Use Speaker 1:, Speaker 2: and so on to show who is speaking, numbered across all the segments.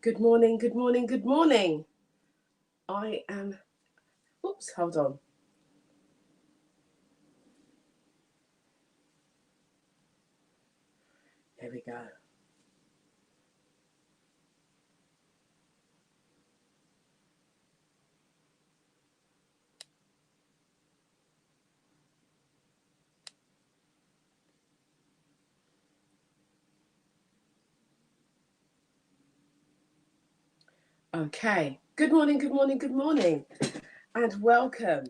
Speaker 1: Good morning, good morning, good morning. I am, oops, hold on. There we go. Okay. Good morning, good morning, good morning. And welcome.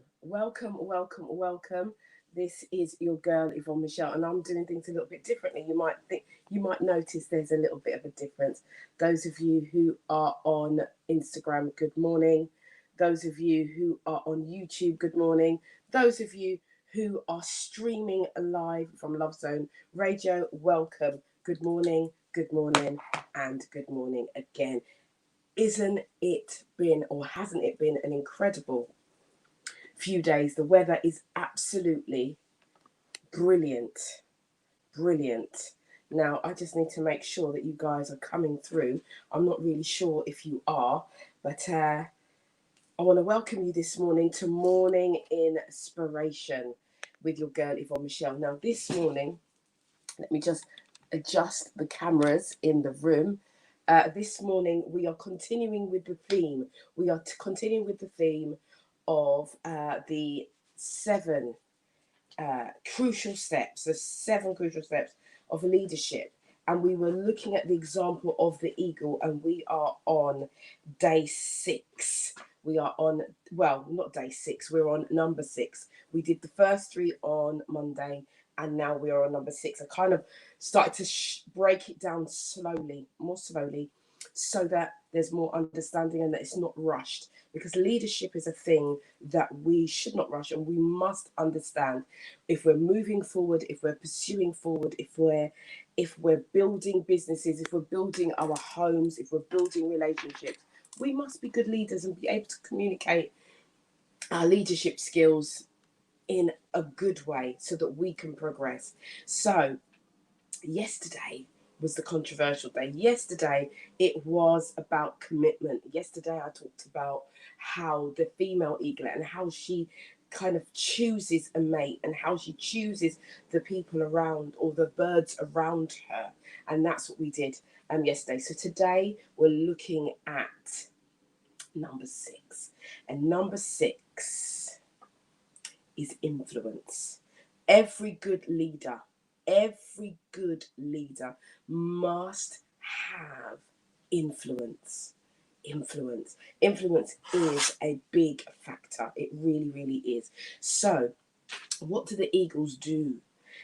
Speaker 1: This is your girl Yvonne Michelle, and I'm doing things a little bit differently. You might notice there's a little bit of a difference. Those of you who are on Instagram, good morning. Those of you who are on YouTube, good morning. Those of you who are streaming live from Love Zone Radio, welcome. Good morning, and good morning again. Isn't it been, or hasn't it been, an incredible few days? The weather is absolutely brilliant. Brilliant. Now, I just need to make sure that you guys are coming through. I'm not really sure if you are, but I want to welcome you this morning to Morning Inspiration with your girl Yvonne Michelle. Now, this morning, let me just adjust the cameras in the room. This morning, we are continuing with the theme. We are continuing with the theme of the seven crucial steps, the seven crucial steps of leadership. And we were looking at the example of the eagle, and we are on day 6. We are on, well, not day 6, we're on number 6. We did the first 3 on Monday, and now we are on number 6. I kind of started to break it down slowly, more slowly, so that there's more understanding and that it's not rushed, because leadership is a thing that we should not rush, and we must understand if we're moving forward, if we're pursuing forward, if we're building businesses, if we're building our homes, if we're building relationships, we must be good leaders and be able to communicate our leadership skills in a good way so that we can progress. So yesterday was the controversial day. Yesterday it was about commitment. Yesterday I talked about how the female eaglet and how she kind of chooses a mate and how she chooses the people around, or the birds around her. And that's what we did yesterday. So today we're looking at number 6. And number 6 is influence. Every good leader must have influence. Influence is a big factor. It really, really is. So what do the eagles do?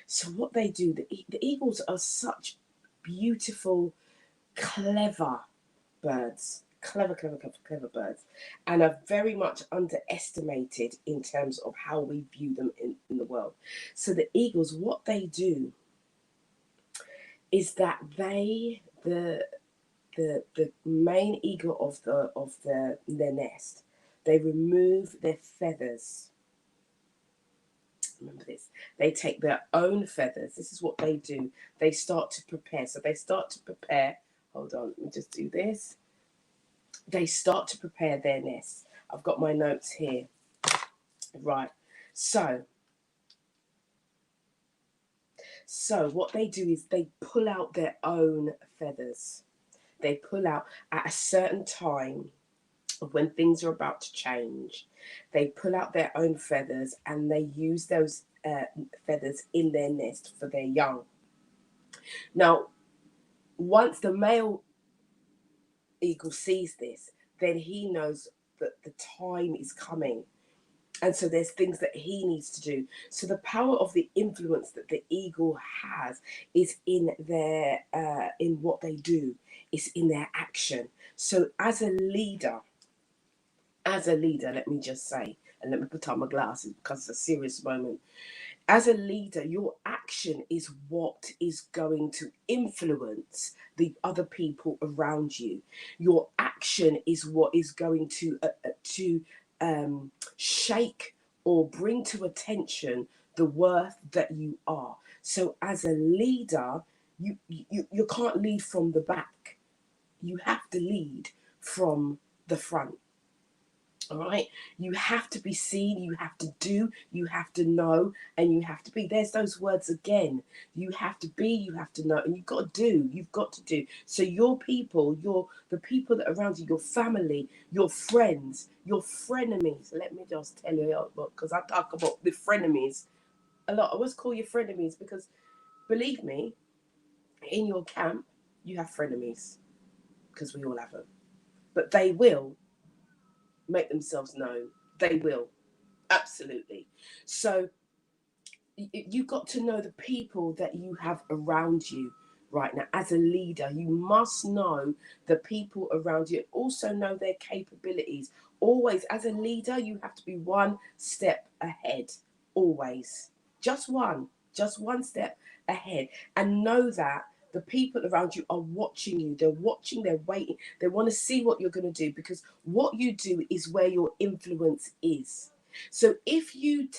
Speaker 1: So what they do, the eagles are such beautiful, clever birds. Clever birds, and are very much underestimated in terms of how we view them in the world. So the eagles, what they do is that the main eagle of their nest, they remove their feathers. Remember this. They take their own feathers. This is what they do. They start to prepare. So they start to prepare. Hold on, let me just do this. They start to prepare their nests. I've got my notes here. Right. So what they do is they pull out their own feathers. They pull out at a certain time of when things are about to change. They pull out their own feathers and they use those feathers in their nest for their young. Now, once the male eagle sees this, then he knows that the time is coming. And so there's things that he needs to do. So the power of the influence that the eagle has is in their in what they do. It's in their action. So as a leader, let me just say, and let me put on my glasses because it's a serious moment. As a leader, your action is what is going to influence the other people around you. Your action is what is going to shake or bring to attention the worth that you are. So as a leader, you can't lead from the back. You have to lead from the front. All right, you have to be seen, you have to do, you have to know, and you have to be. There's those words again. You have to be, you have to know, and you've got to do. You've got to do. So your people, the people that are around you, your family, your friends, your frenemies. Let me just tell you, because I talk about the frenemies a lot. I always call you frenemies because, believe me, in your camp you have frenemies because we all have them, but they will make themselves known. They will. Absolutely. So you've got to know the people that you have around you right now. As a leader, you must know the people around you. Also know their capabilities. Always, as a leader, you have to be one step ahead. Always. Just one step ahead. And know that the people around you are watching you. They're watching, they're waiting. They want to see what you're going to do, because what you do is where your influence is. So if you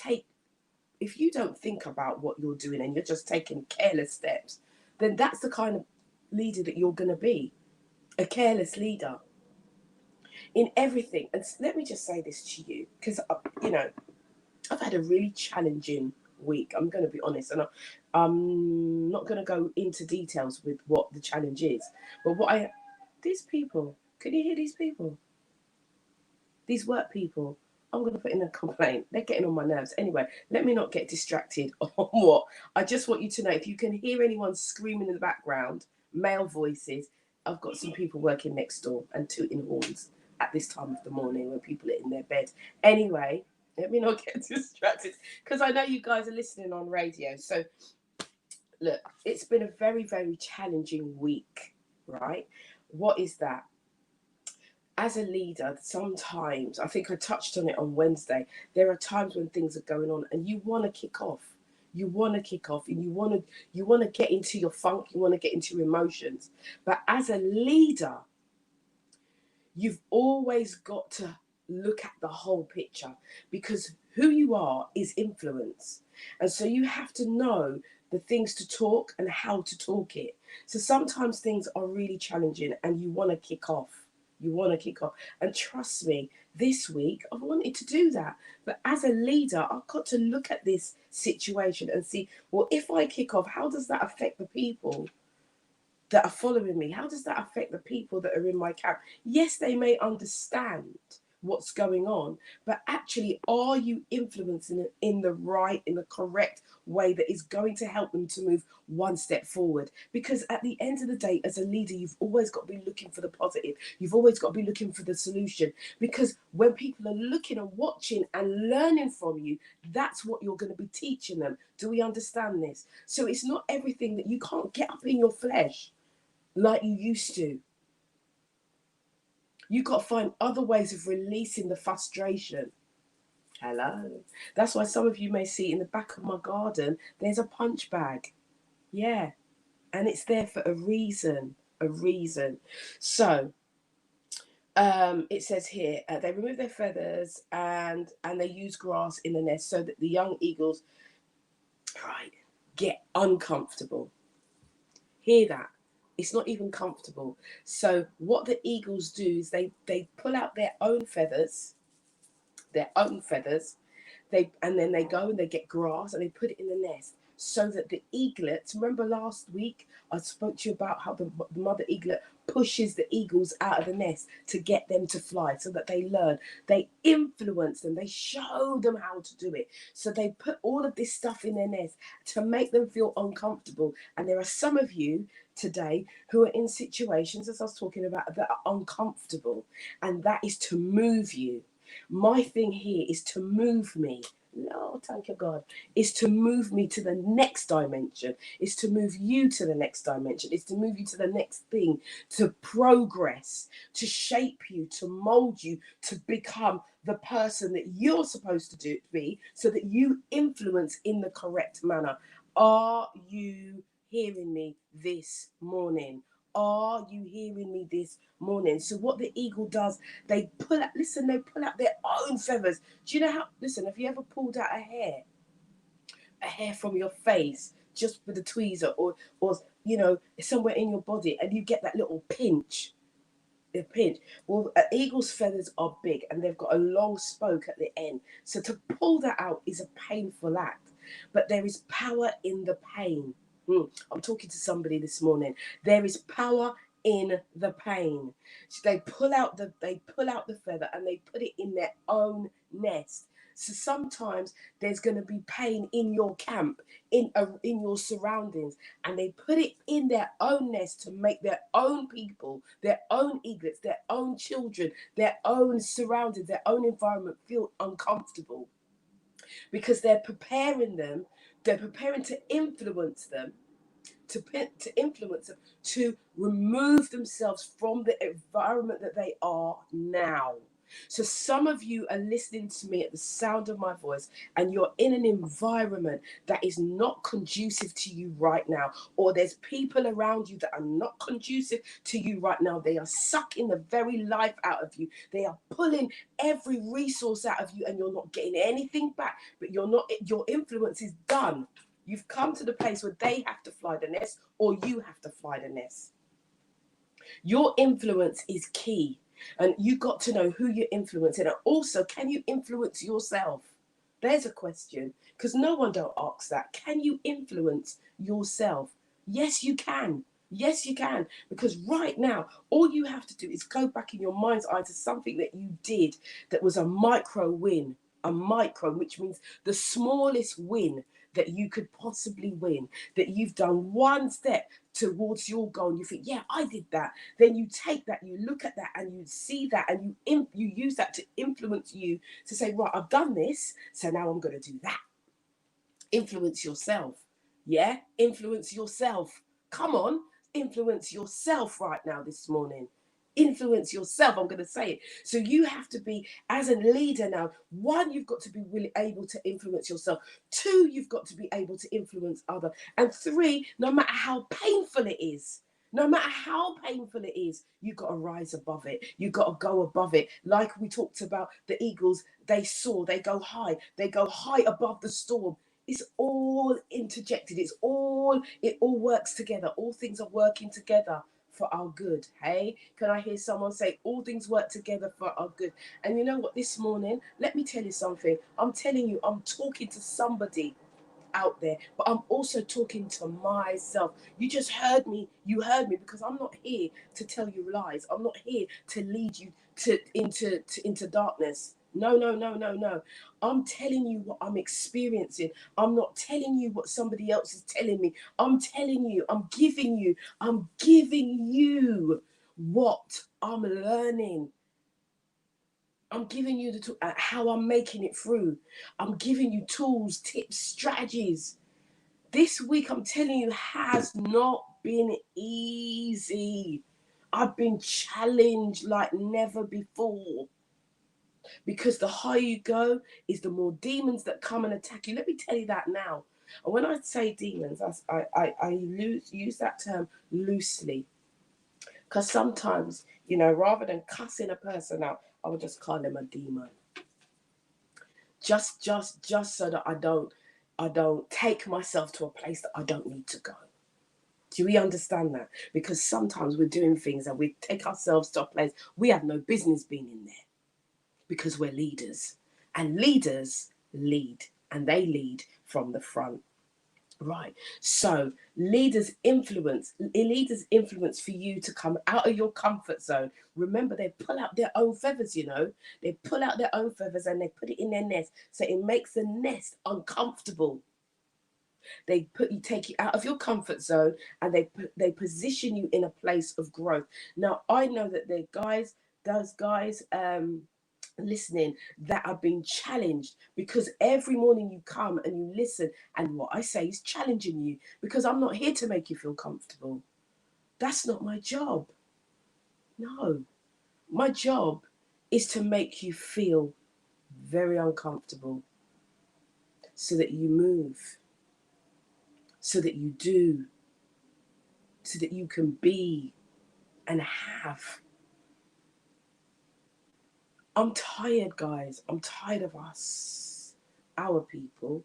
Speaker 1: don't think about what you're doing and you're just taking careless steps, then that's the kind of leader that you're going to be, a careless leader in everything. And let me just say this to you, because, I've had a really challenging week. I'm going to be honest, and I'm not going to go into details with what the challenge is. But these people, can you hear these people? These work people, I'm going to put in a complaint. They're getting on my nerves. Anyway, let me not get distracted on what. I just want you to know, if you can hear anyone screaming in the background, male voices, I've got some people working next door and tooting horns at this time of the morning when people are in their bed. Anyway, let me not get distracted, because I know you guys are listening on radio. So, look, it's been a very, very challenging week, right? What is that? As a leader, sometimes, I think I touched on it on Wednesday, there are times when things are going on and you want to kick off. You want to kick off, and you want to get into your funk, you want to get into your emotions. But as a leader, you've always got to look at the whole picture, because who you are is influence. And so you have to know the things to talk and how to talk it. So sometimes things are really challenging and you want to kick off. You want to kick off. And trust me, this week I wanted to do that. But as a leader, I've got to look at this situation and see, well, if I kick off, how does that affect the people that are following me? How does that affect the people that are in my camp? Yes, they may understand what's going on, but actually, are you influencing it in the correct way that is going to help them to move one step forward? Because at the end of the day, as a leader, you've always got to be looking for the positive. You've always got to be looking for the solution, because when people are looking and watching and learning from you, that's what you're going to be teaching them. Do we understand this? So it's not everything that you can't get up in your flesh like you used to. You got to find other ways of releasing the frustration. Hello. That's why some of you may see in the back of my garden, there's a punch bag. Yeah. And it's there for a reason. A reason. So, it says here, they remove their feathers and they use grass in the nest so that the young eagles, right, get uncomfortable. Hear that? It's not even comfortable. So what the eagles do is they pull out their own feathers. And then they go and they get grass and they put it in the nest so that the eaglets. Remember last week I spoke to you about how the mother eaglet pushes the eagles out of the nest to get them to fly, so that they learn. They influence them. They show them how to do it. So they put all of this stuff in their nest to make them feel uncomfortable. And there are some of you today who are in situations, as I was talking about, that are uncomfortable, and that is to move you. My thing here is to move me. No, thank you, God. Is to move me to the next dimension. Is to move you to the next dimension. Is to move you to the next thing. To progress. To shape you. To mold you. To become the person that you're supposed to be, so that you influence in the correct manner. Are you hearing me this morning? Are you hearing me this morning? So what the eagle does, they pull out their own feathers. Do you know how, listen, have you ever pulled out a hair from your face just with a tweezer, or somewhere in your body, and you get that little pinch? A pinch. Well, an eagle's feathers are big and they've got a long spoke at the end. So to pull that out is a painful act. But there is power in the pain. I'm talking to somebody this morning. There is power in the pain. So they pull out the feather and they put it in their own nest. So sometimes there's going to be pain in your camp, in your surroundings, and they put it in their own nest to make their own people, their own eaglets, their own children, their own surroundings, their own environment feel uncomfortable because they're preparing to influence them to influence them, to remove themselves from the environment that they are now. So some of you are listening to me at the sound of my voice and you're in an environment that is not conducive to you right now, or there's people around you that are not conducive to you right now. They are sucking the very life out of you. They are pulling every resource out of you and you're not getting anything back, but your influence is done. You've come to the place where they have to fly the nest or you have to fly the nest. Your influence is key. And you got to know who you're influencing. And also, can you influence yourself? There's a question. Because no one don't ask that. Can you influence yourself? Yes, you can. Yes, you can. Because right now, all you have to do is go back in your mind's eye to something that you did that was a micro win. A micro, which means the smallest win that you could possibly win, that you've done one step towards your goal and you think, yeah, I did that. Then you take that, you look at that and you see that and you use that to influence you to say, right, I've done this, so now I'm going to do that. Influence yourself. Yeah, influence yourself. Come on, influence yourself right now this morning. Influence yourself. I'm going to say it. So you have to be, as a leader now, one, you've got to be really able to influence yourself. Two, you've got to be able to influence other. And three, no matter how painful it is, no matter how painful it is, you've got to rise above it. You've got to go above it. Like we talked about the eagles, they soar, they go high above the storm. It's all interjected. It all works together. All things are working together for our good. Hey, can I hear someone say all things work together for our good? And you know what, this morning, let me tell you something. I'm telling you, I'm talking to somebody out there, but I'm also talking to myself. You heard me, because I'm not here to tell you lies. I'm not here to lead you into darkness. No, no, no, no, no. I'm telling you what I'm experiencing. I'm not telling you what somebody else is telling me. I'm telling you, I'm giving you what I'm learning. I'm giving you how I'm making it through. I'm giving you tools, tips, strategies. This week, I'm telling you, has not been easy. I've been challenged like never before. Because the higher you go, is the more demons that come and attack you. Let me tell you that now. And when I say demons, I use that term loosely. Because sometimes, rather than cussing a person out, I would just call them a demon. Just so that I don't take myself to a place that I don't need to go. Do we understand that? Because sometimes we're doing things and we take ourselves to a place we have no business being in there, because we're leaders. And leaders lead, and they lead from the front. Right. So leaders' influence for you to come out of your comfort zone. Remember, they pull out their own feathers, They pull out their own feathers and they put it in their nest. So it makes the nest uncomfortable. Take you out of your comfort zone, and they position you in a place of growth. Now, I know that those guys listening, that are being challenged, because every morning you come and you listen, and what I say is challenging you, because I'm not here to make you feel comfortable. That's not my job. No, my job is to make you feel very uncomfortable, so that you move, so that you do, so that you can be and have. I'm tired, guys. I'm tired of us, our people.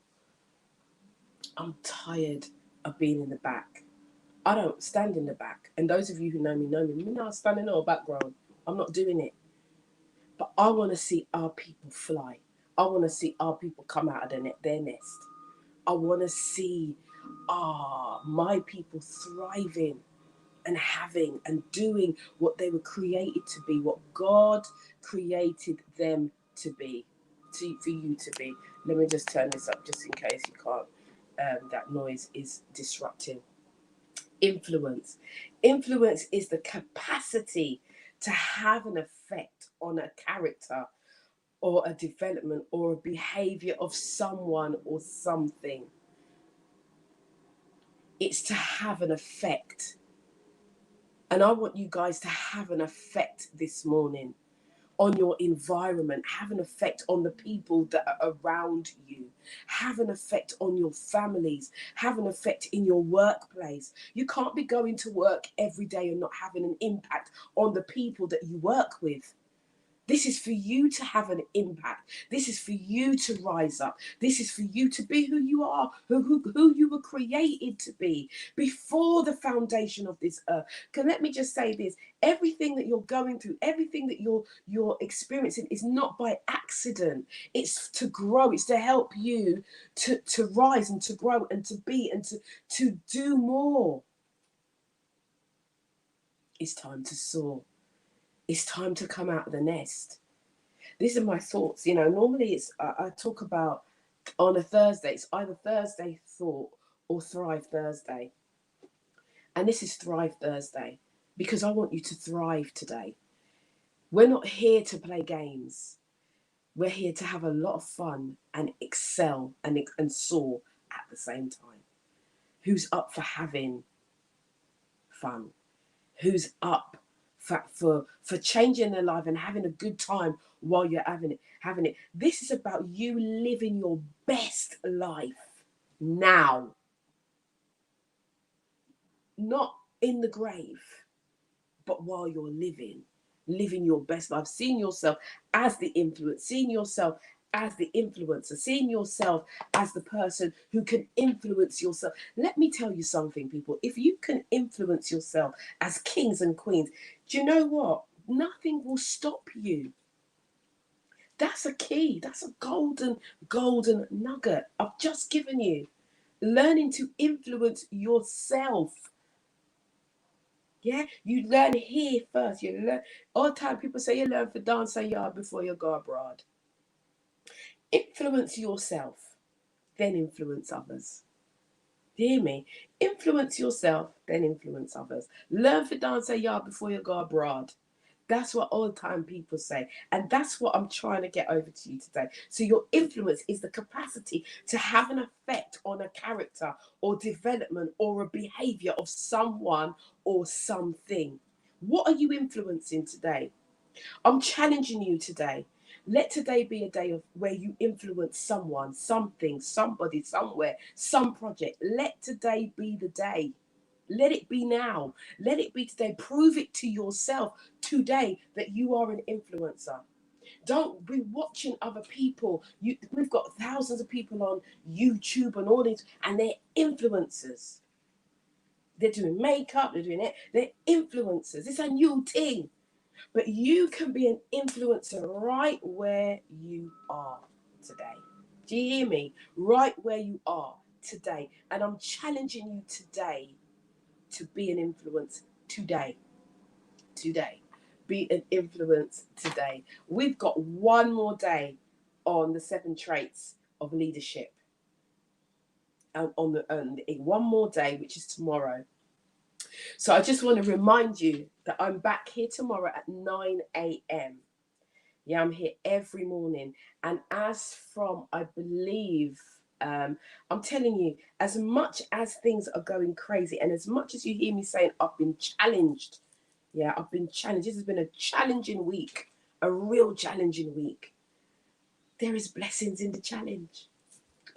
Speaker 1: I'm tired of being in the back. I don't stand in the back. And those of you who know me, I stand in the background. I'm not doing it. But I want to see our people fly. I want to see our people come out of their nest. I want to see my people thriving and having and doing what they were created to be, what God created them to be, for you to be. Let me just turn this up just in case you can't. That noise is disrupting. Influence. Influence is the capacity to have an effect on a character or a development or a behavior of someone or something. It's to have an effect. And I want you guys to have an effect this morning on your environment, have an effect on the people that are around you, have an effect on your families, have an effect in your workplace. You can't be going to work every day and not having an impact on the people that you work with. This is for you to have an impact. This is for you to rise up. This is for you to be who you are, who you were created to be before the foundation of this earth. Let me just say this. Everything that you're going through, everything that you're experiencing is not by accident. It's to grow. It's to help you to rise and to grow and to be and to do more. It's time to soar. It's time to come out of the nest. These are my thoughts. Normally it's I talk about on a Thursday. It's either Thursday Thought or Thrive Thursday. And this is Thrive Thursday because I want you to thrive today. We're not here to play games. We're here to have a lot of fun and excel and soar at the same time. Who's up for having fun? Who's up for changing their life and having a good time while you're having it? This is about you living your best life now, not in the grave, but while you're living your best life, seeing yourself as the influence, seeing yourself as the influencer, seeing yourself as the person who can influence yourself. Let me tell you something, people. If you can influence yourself as kings and queens, do you know what? Nothing will stop you. That's a key. That's a golden nugget I've just given you. Learning to influence yourself. Yeah, you learn here first. You learn all the time. People say you learn for dance a yard before you go abroad. Influence yourself, then influence others. Do you hear me? Influence yourself, then influence others. Learn for dance a yard before you go abroad. That's what all the time people say. And that's what I'm trying to get over to you today. So your influence is the capacity to have an effect on a character or development or a behavior of someone or something. What are you influencing today? I'm challenging you today. Let today be a day of where you influence someone, something, somebody, somewhere, some project. Let today be the day. Let it be now. Let it be today. Prove it to yourself today that you are an influencer. Don't be watching other people. We've got thousands of people on YouTube and all these, and they're influencers. They're doing makeup, they're doing it. They're influencers. It's a new thing. But you can be an influencer right where you are today. Do you hear me? Right where you are today. And I'm challenging you today to be an influence today. Today. Be an influence today. We've got one more day on the 7 traits of leadership. One more day, which is tomorrow. So I just want to remind you that I'm back here tomorrow at 9 a.m. Yeah, I'm here every morning. And as from, I believe, I'm telling you, as much as things are going crazy and as much as you hear me saying I've been challenged, yeah, I've been challenged. This has been a challenging week, a real challenging week. There is blessings in the challenge.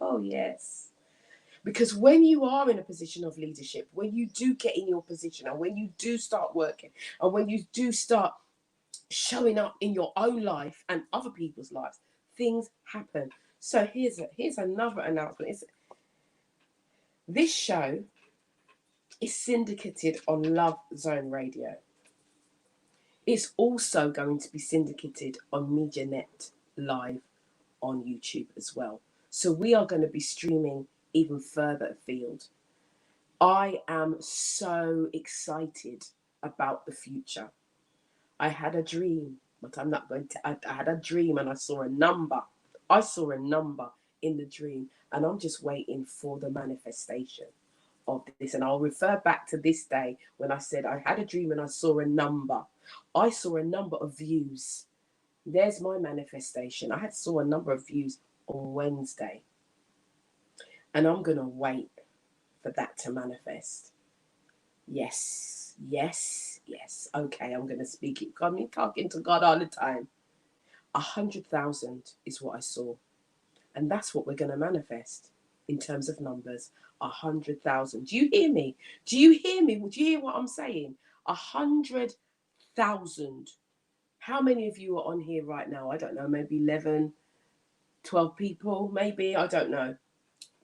Speaker 1: Oh, yes. Because when you are in a position of leadership, when you do get in your position and when you do start working and when you do start showing up in your own life and other people's lives, things happen. So here's another announcement. This show is syndicated on Love Zone Radio. It's also going to be syndicated on MediaNet Live on YouTube as well. So we are going to be streaming even further afield. I am so excited about the future. I had a dream, but I'm not going to. I had a dream and I saw a number. I saw a number in the dream, and I'm just waiting for the manifestation of this. And I'll refer back to this day when I said I had a dream and I saw a number. I saw a number of views. There's my manifestation. I had saw a number of views on Wednesday, and I'm gonna wait for that to manifest. Yes, yes, yes. Okay, I'm gonna speak it. I'm talking to God all the time. 100,000 is what I saw, and that's what we're gonna manifest in terms of numbers. 100,000. Do you hear me? Do you hear me? Do you hear what I'm saying? 100,000. How many of you are on here right now? I don't know. Maybe 11, 12 people. Maybe I don't know.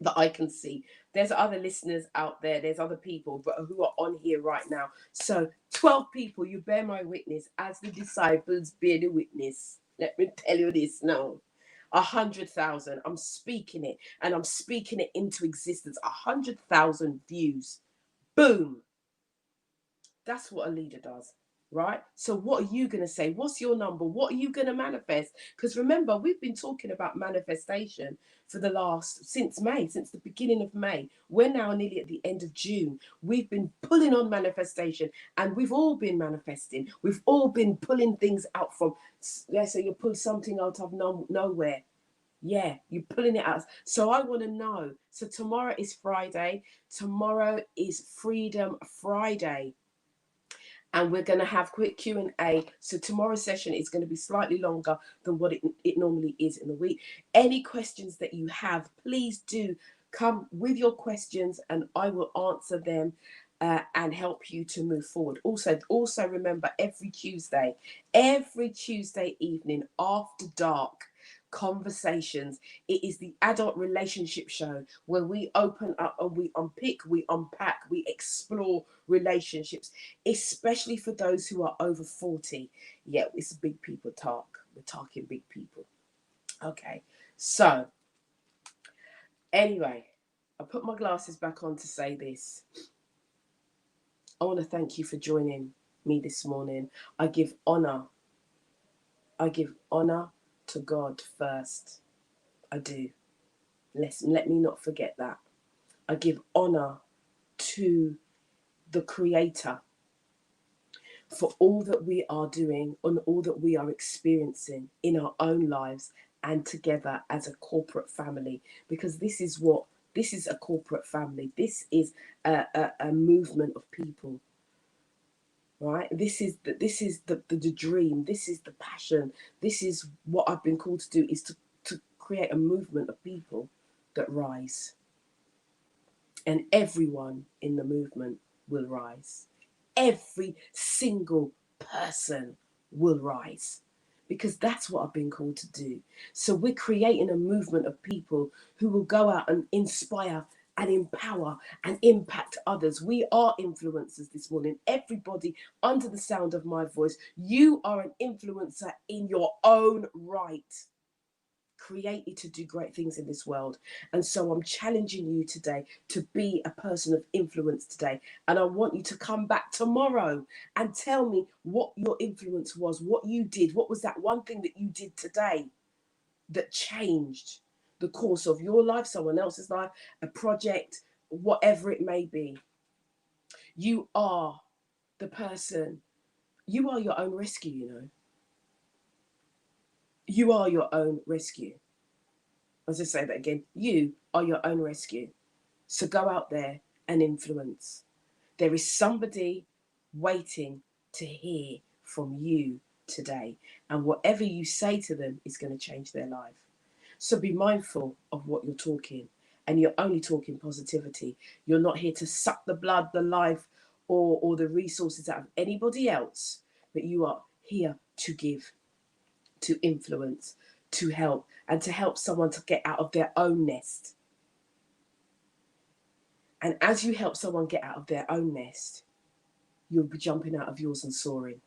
Speaker 1: That I can see. There's other listeners out there. There's other people but who are on here right now. So 12 people, you bear my witness as the disciples bear the witness. Let me tell you this now. 100,000. I'm speaking it and I'm speaking it into existence. 100,000 views. Boom. That's what a leader does. Right? So what are you going to say? What's your number? What are you going to manifest? Because remember, we've been talking about manifestation for the last, since May, since the beginning of May. We're now nearly at the end of June. We've been pulling on manifestation and we've all been manifesting. We've all been pulling things out from, let's say you pull something out of nowhere. Yeah, you're pulling it out. So I want to know. So tomorrow is Friday. Tomorrow is Freedom Friday. And we're going to have quick Q&A. So tomorrow's session is going to be slightly longer than what it normally is in the week. Any questions that you have, please do come with your questions and I will answer them and help you to move forward. Also remember every Tuesday evening after dark, Conversations. It is the adult relationship show where we open up and we unpick, we unpack, we explore relationships, especially for those who are over 40. Yeah, it's big people talk. We're talking big people. Okay, so anyway, I put my glasses back on to say this. I want to thank you for joining me this morning. I give honor to God first. I do. Let me not forget that. I give honor to the Creator for all that we are doing and all that we are experiencing in our own lives and together as a corporate family, because this is a corporate family. This is a movement of people, right? This is the dream. This is the passion. This is what I've been called to do, is to create a movement of people that rise. And everyone in the movement will rise. Every single person will rise, because that's what I've been called to do. So we're creating a movement of people who will go out and inspire and empower and impact others. We are influencers this morning. Everybody under the sound of my voice, you are an influencer in your own right, created to do great things in this world. And so I'm challenging you today to be a person of influence today. And I want you to come back tomorrow and tell me what your influence was, what you did, what was that one thing that you did today that changed the course of your life, someone else's life, a project, whatever it may be. You are the person. You are your own rescue, you know. You are your own rescue. As I say that again, you are your own rescue. So go out there and influence. There is somebody waiting to hear from you today. And whatever you say to them is going to change their life. So be mindful of what you're talking. And you're only talking positivity. You're not here to suck the blood, the life, or the resources out of anybody else. But you are here to give, to influence, to help, and to help someone to get out of their own nest. And as you help someone get out of their own nest, you'll be jumping out of yours and soaring.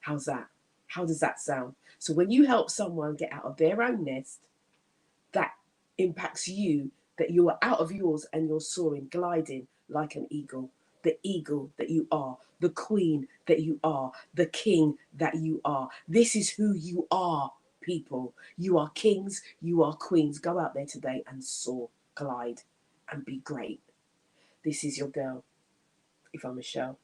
Speaker 1: How's that? How does that sound? So when you help someone get out of their own nest, that impacts you, that you are out of yours and you're soaring, gliding like an eagle. The eagle that you are, the queen that you are, the king that you are. This is who you are, people. You are kings, you are queens. Go out there today and soar, glide, and be great. This is your girl, Yvonne Michelle.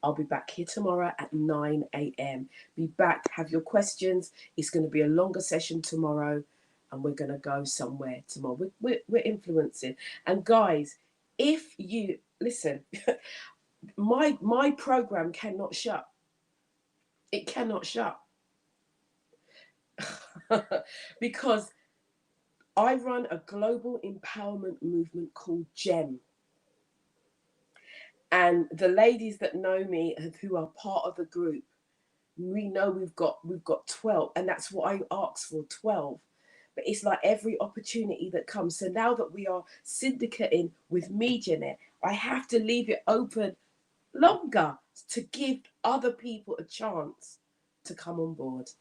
Speaker 1: I'll be back here tomorrow at 9 a.m. Be back, have your questions. It's going to be a longer session tomorrow, and we're going to go somewhere tomorrow. We're influencing. And guys, if you listen, my program cannot shut. It cannot shut. Because I run a global empowerment movement called GEM. And the ladies that know me and who are part of the group, we know we've got 12, and that's what I asked for, 12. But it's like every opportunity that comes. So now that we are syndicating with MediaNet, I have to leave it open longer to give other people a chance to come on board.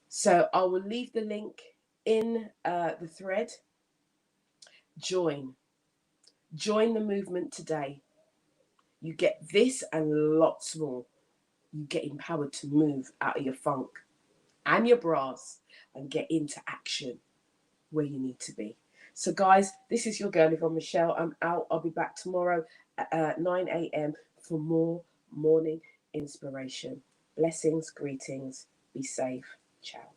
Speaker 1: So I will leave the link in the thread. Join the movement today. You get this and lots more. You get empowered to move out of your funk and your bras and get into action where you need to be. So guys, this is your girl Yvonne Michelle. I'm out. I'll be back tomorrow at 9 a.m. for more morning inspiration. Blessings, greetings, be safe. Ciao.